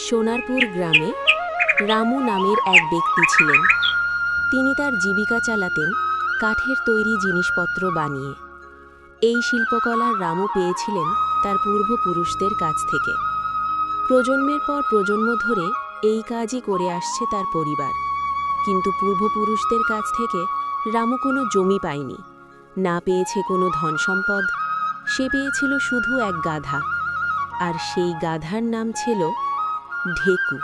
সোনারপুর গ্রামে রামু নামের এক ব্যক্তি ছিলেন। তিনি তার জীবিকা চালাতেন কাঠের তৈরি জিনিসপত্র বানিয়ে। এই শিল্পকলার রামু পেয়েছিলেন তার পূর্বপুরুষদের কাছ থেকে। প্রজন্মের পর প্রজন্ম ধরে এই কাজই করে আসছে তার পরিবার। কিন্তু পূর্বপুরুষদের কাছ থেকে রামু কোনো জমি পায়নি, না পেয়েছে কোনো ধনসম্পদ। সে পেয়েছিল শুধু এক গাধা, আর সেই গাধার নাম ছিল ঢেকু।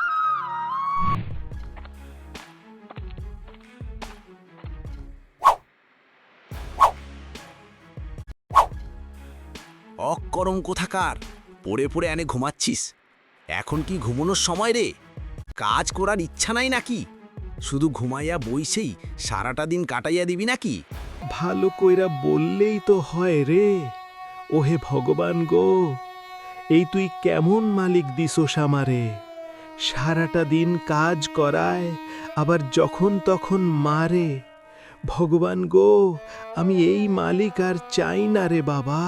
অকরম কোথাকার, পড়ে পড়ে এনে ঘুমাচ্ছিস? এখন কি ঘুমানোর সময় রে? কাজ করার ইচ্ছা নাই নাকি? শুধু ঘুমাইয়া বইসেই সারাটা দিন কাটাইয়া দিবি নাকি? ভালো কইরা বললেই তো হয় রে। ওহে ভগবান গো, এই তুই কেমন মালিক দিছোস আমারে? সারাটা দিন কাজ করায়, আবার যখন তখন মারে। ভগবান গো, আমি এই মালিক আর চাই না রে বাবা।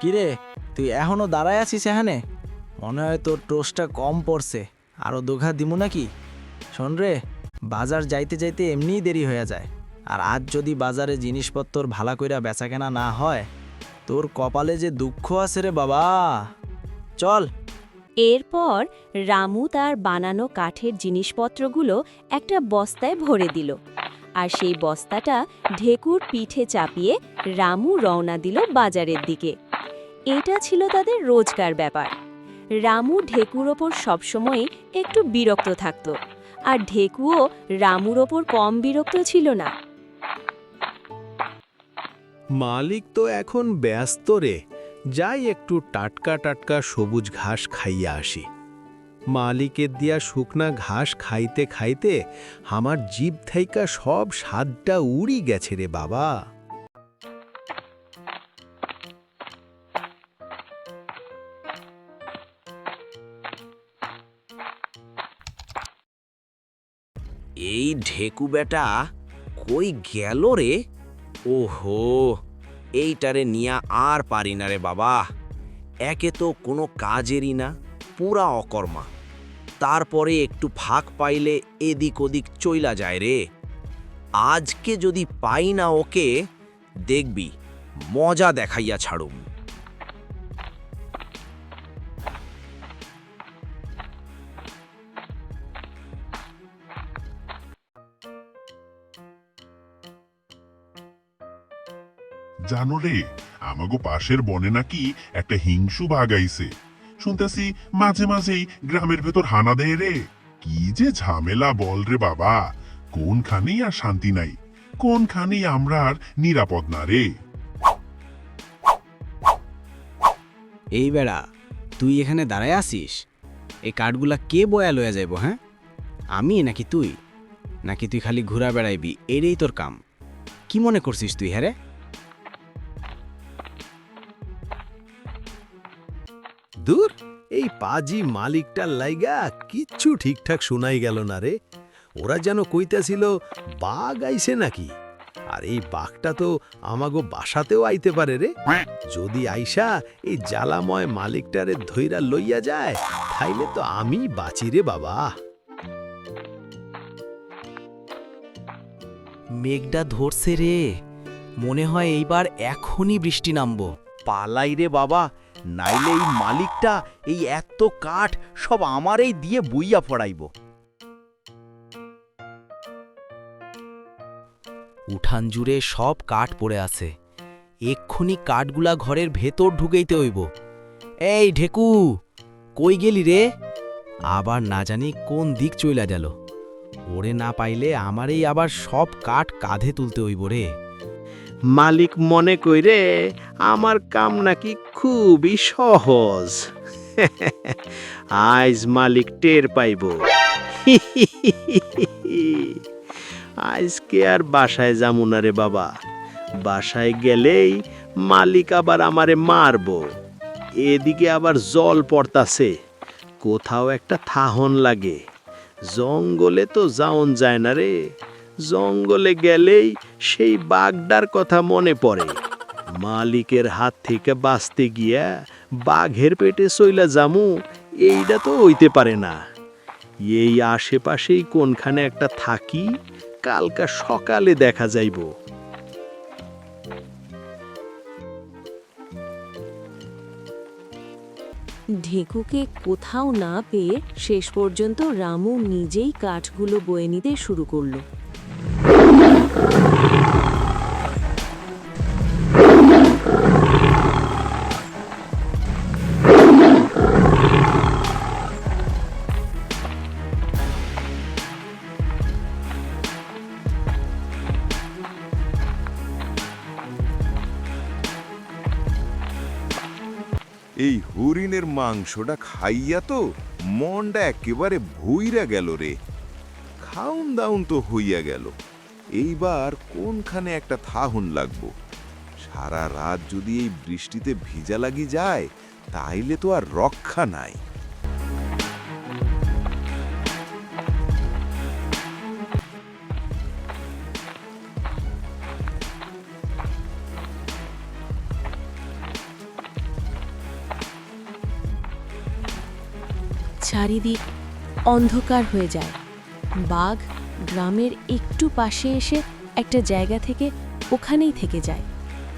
কিরে, তুই এখনো দাঁড়ায় আছিস এখানে? মনে হয় তোর টোস্টটা কম পড়ছে, আরও দোঘা দিমু নাকি? শোন রে, বাজার যাইতে যাইতে এমনিই দেরি হয়ে যায়, আর আজ যদি বাজারে জিনিসপত্র ভালা কইরা বেচাকেনা না হয়, তোর কপালে যে দুঃখ আছে রে বাবা। চল। এরপর রামু তার বানানো কাঠের জিনিসপত্রগুলো একটা বস্তায় ভরে দিল, আর সেই বস্তাটা ঢেকুর পিঠে চাপিয়ে রামু রওনা দিল বাজারের দিকে। এটা ছিল তাদের রোজকার ব্যাপার। রামু ঢেকুর ওপর সবসময় একটু বিরক্ত থাকত, আর ঢেকুও রামুর ওপর কম বিরক্ত ছিল না। মালিক তো এখন ব্যস্ত রে, যাই একটু টাটকা টাটকা সবুজ ঘাস খাইয়া আসি। মালিকের দিয়া শুকনা ঘাস খাইতে খাইতে আমার জিভ থাইকা সব স্বাদটা উড়ি গেছে রে বাবা। এই ঢেকু বেটা কই গেল রে? ওহো, এইটারে নিয়া আর পারি না রে বাবা। একে তো কোনো কাজেরই না, পুরা অকর্মা। তারপরে একটু ফাঁক পাইলে এদিক ওদিক চইলা যায় রে। আজকে যদি পাই না ওকে, দেখবি মজা দেখাইয়া ছাড়ুম। জানো রে, আমাগো পাশের বনে নাকি একটা হিংসু বাঘ আইছে। শুনতেছি মাঝে মাঝেই গ্রামের ভেতর হানা দেয় রে। কি যে ঝামেলা বল রে বাবা, কোনখানেই আর শান্তি নাই, কোনখানেই আমরা আর নিরাপদ না রে। এই বেড়া, তুই এখানে দাঁড়ায় আসিস? এই কাঠগুলা কে বয়া লয়া যাইব? হ্যাঁ, আমি নাকি তুই? নাকি তুই খালি ঘুরা বেড়াইবি, এটাই তোর কাম? কি মনে করছিস তুই? হ্যাঁ রে, দূর, এই পাজি মালিকটার লাইগা কিচ্ছু ঠিকঠাক শোনাই গেল না রে। ওরা যেন কইতাছিল বাঘ আইছে নাকি। আর এই বাঘটা তো আমাগো বাসাতেও আইতে পারে রে। যদি আইসা এই জ্বালাময় মালিকটারে ধইরা লইয়া যায়, তাইলে তো আমি বাঁচি রে বাবা। মেঘটা ধরছে রে, মনে হয় এইবার এখনই বৃষ্টি নামবো। পালাই রে বাবা, নাইলে এই মালিকটা এই এত কাঠ সব আমারই দিয়ে বইয়া পড়াইব। উঠান জুড়ে সব কাঠ পড়ে আছে, এক্ষুনি কাঠগুলা ঘরের ভেতর ঢুকাইতে হইব। এই ঢেকু, কই গেলি রে? আবার না জানি কোন দিক চইলা গেল। ওরে না পাইলে আমারই আবার সব কাঠ কাঁধে তুলতে হইব রে। মালিক মনে কইরে আমার কাম নাকি খুবই সহজ। আজ মালিক টের পাইব। আজকে আর বাসায় যামু না রে বাবা। বাসায় গেলেই মালিক আবার আমারে মারব। এদিকে আবার জল পড়তাছে, কোথাও একটা থাহন লাগে। জঙ্গলে তো যাওন যায় না রে। জঙ্গলে গেলেই সেই বাঘটার কথা মনে পড়ে। মালিকের হাত থেকে বাঁচতে গিয়া বাঘের পেটে চইলা জামু, এইটা তো হইতে পারে না। এই আশেপাশেই কোনখানে একটা থাকি, কালকা সকালে দেখা যাইব। ঢেকুকে কোথাও না পেয়ে শেষ পর্যন্ত রামু নিজেই কাঠগুলো বয়ে নিতে শুরু করলো। এই হরিণের মাংসটা খাইয়া তো মনটা একেবারে ভুইরা গেল রে। খাউন দাউন তো হইয়া গেল, এইবার কোনখানে একটা থাহুন লাগবো। সারা রাত যদি এই বৃষ্টিতে ভিজা লাগি যায় তাইলে তো আর রক্ষা নাই। চারিদিক অন্ধকার হয়ে যায়। বাঘ গ্রামের একটু পাশে এসে একটা জায়গা থেকে ওখানেই থেকে যায়।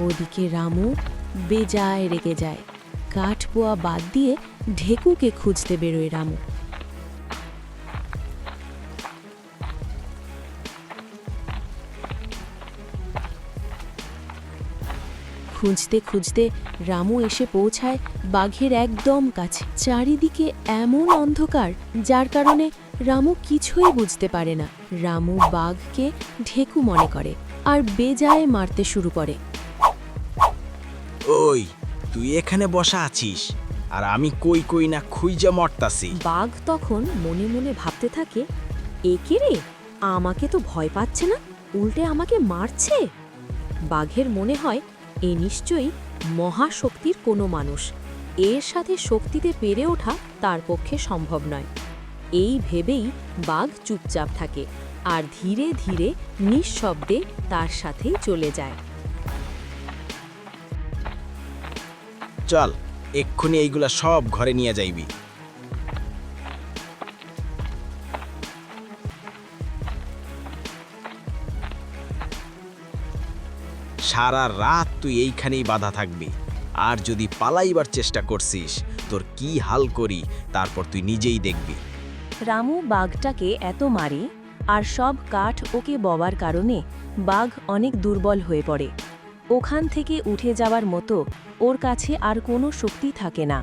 ওদিকে রামু বেজায় রেগে যায়। কাঠ বোয়া বাদ দিয়ে ঢেকুকে খুঁজতে বেরোয় রামু। খুঁজতে খুঁজতে রামু এসে পৌঁছায় বাঘের একদম কাছে। চারিদিকে এমন অন্ধকার যার কারণে রামু কিছুই বুঝতে পারে না। রামু বাঘকে ঢেকু মনে করে আর বেজায় মারতে শুরু করে। ওই তুই এখানে বসা আছিস আর আমি কই কই না খুইজা মরতাছি। বাঘ তখন মনে মনে ভাবতে থাকে, একে রে, আমাকে তো ভয় পাচ্ছে না, উল্টে আমাকে মারছে। বাঘের মনে হয় এ নিশ্চয়ই মহাশক্তির কোনো মানুষ, এর সাথে শক্তিতে পেরে ওঠা তার পক্ষে সম্ভব নয়। এই ভেবেই বাঘ চুপচাপ থাকে আর ধীরে ধীরে নিঃশব্দে তার সাথেই চলে যায়। চল এক্ষুনি এইগুলা সব ঘরে নিয়ে যাইবি। সারা রাত তুই এইখানেই বাধা থাকবি, আর যদি পালাইবার চেষ্টা করছিস তোর কি হাল করি তারপর তুই নিজেই দেখবি। রামু বাঘটাকে এত মারে আর সব কাঠ ওকে ববার কারণে বাঘ অনেক দুর্বল হয়ে পড়ে। ওখান থেকে উঠে যাওয়ার মতো ওর কাছে আর কোনো শক্তি থাকে না।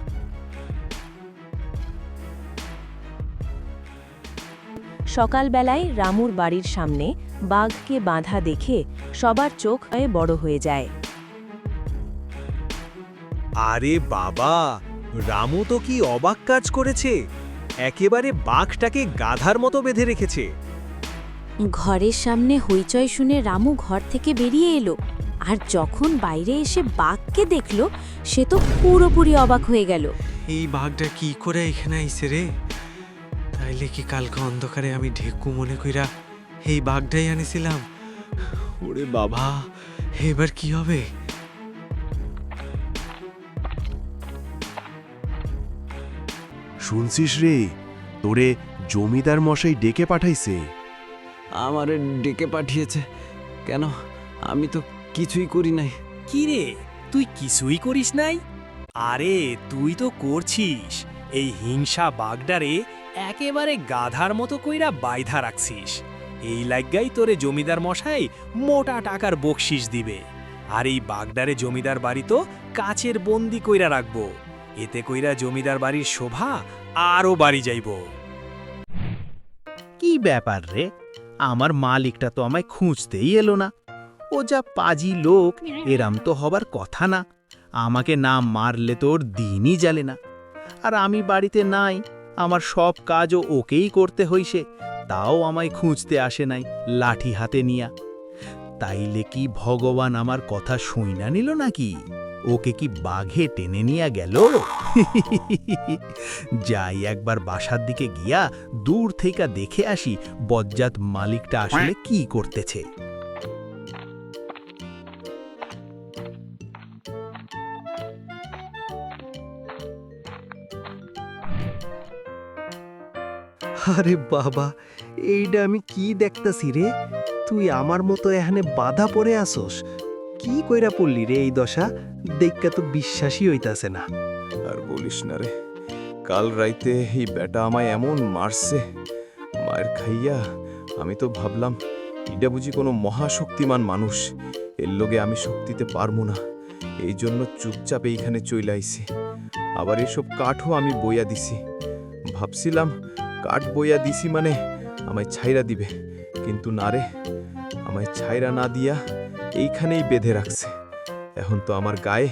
সকালবেলায় রামুর বাড়ির সামনে বাঘকে বাঁধা দেখে সবার চোখ বড় হয়ে যায়। আরে বাবা, রামু তো কি অবাক কাজ করেছে! একেবারে বাঘটাকে গাধার মতো বেঁধে রেখেছে। ঘরের সামনে হইচই শুনে রামু ঘর থেকে বেরিয়ে এলো, আর যখন বাইরে এসে বাঘকে দেখল সে তো পুরোপুরি অবাক হয়ে গেল। এই বাঘটা কি করে এখানে আইছে রে? তাইলে কি কালকে অন্ধকারে আমি ঢেকু মনে কইরা এই বাঘটাই আনিছিলাম? ওরে বাবা, এবার কি হবে? শুনছিস রে, তোরে জমিদার মশাই ডেকে পাঠাইছে। আমারে ডেকে পাঠিয়েছে কেন? আমি তো কিছুই করি নাই। কি রে, তুই কিছুই করিস নাই? আরে তুই তো করছিস। এই হিংসা বাগডারে একেবারে গাধার মতো কইরা বাইধা রাখছিস। এই লাগ্গাই তোরে জমিদার মশাই মোটা টাকার বকশিস দিবে। আর এই বাগডারে জমিদার বাড়ি তো কাচের বন্দি কইরা রাখবো। এতে কইরা জমিদার বাড়ির শোভা আরও বাড়ি যাইব। কি ব্যাপার রে, আমার মালিকটা তো আমায় খুঁজতেই এলো না। ও যা পাজি লোক, এরাম তো হবার কথা না। আমাকে না মারলে তো ওর দিনই জ্বালে না। আর আমি বাড়িতে নাই, আমার সব কাজও ওকেই করতে হইছে, তাও আমায় খুঁজতে আসে নাই লাঠি হাতে নিয়া। তাইলে কি ভগবান আমার কথা শুইনা নিল নাকি? ওকে কি বাঘে টেনে নিয়া গেল? যাই একবার বাসার দিকে গিয়া দূর থেকে দেখে আসি বজ্জাত মালিকটা আসলে কি করতেছে। আরে বাবা, এইটা আমি কি দেখতাছি রে? তুই আমার মতো এখানে বাধা পড়ে আসোস? কি কইরা পড়লি রে এই দশা? দেখা তো বিশ্বাসই হইতাছে না। আর বলিস না রে, কাল রাইতে এই বেটা আমায় এমন মারছে, মায়ের খাইয়া আমি তো ভাবলাম ইডা বুঝি কোনো মহাশক্তিমান মানুষ, এর লগে আমি শক্তিতে পারবো না, এই জন্য চুপচাপ এইখানে চইলা আইছি। আবার এসব কাঠও আমি বইয়া দিছি, ভাবছিলাম কাঠ বইয়া দিছি মানে আমায় ছাইরা দিবে, কিন্তু না রে, আমায় ছাইরা না দিয়া এইখানেই বেঁধে রাখছে। এখন তো আমার গায়ে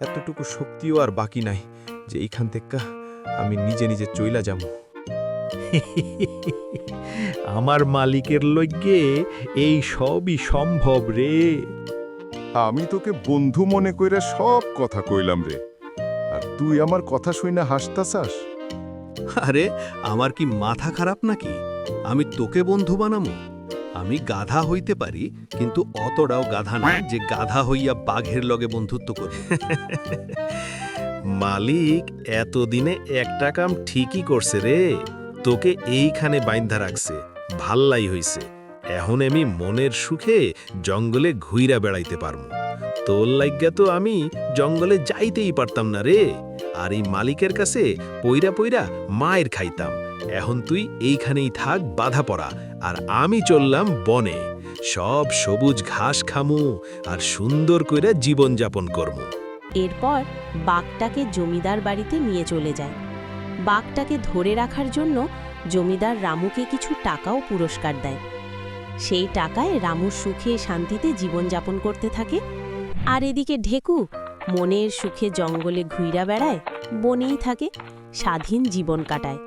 এতটুকু শক্তিও আর বাকি নাই যে এইখান থেকে আমি নিজে নিজে চইলা যাব। আমার মালিকের লইগে এই সবই সম্ভব রে। আমি তোকে বন্ধু মনে কইরা সব কথা কইলাম রে, আর তুই আমার কথা শুইনা হাসতাছাস। আরে আমার কি মাথা খারাপ নাকি? আমি তোকে বন্ধু বানামো? আমি গাধা হইতে পারি, কিন্তু অতটাও গাধা না যে গাধা হইয়া বাঘের লগে বন্ধুত্ব করব। মালিক এতদিনে একটা কাম ঠিকই করছে রে, তোকে এইখানে বাইন্ধা রাখছে, ভাল্লাই হইছে। এখন আমি মনের সুখে জঙ্গলে ঘুইরা বেড়াইতে পারমু। তোর লাইগা তো আমি জঙ্গলে যাইতেই পারতাম না রে, আর এই মালিকের কাছে পইরা পইরা মায়ের খাইতাম। এখন তুই এইখানেই থাক বাধা পড়া, আর আমি চললাম বনে, সব সবুজ ঘাস খামু আর সুন্দর কইরা জীবন যাপন করমু। এরপর বাঘটাকে জমিদার বাড়িতে নিয়ে চলে যায়। বাঘটাকে ধরে রাখার জন্য জমিদার রামুকে কিছু টাকাও পুরস্কার দেয়। সেই টাকায় রামু সুখে শান্তিতে জীবনযাপন করতে থাকে। আর এদিকে ঢেকু মনের সুখে জঙ্গলে ঘুইরা বেড়ায়, বনেই থাকে, স্বাধীন জীবন কাটায়।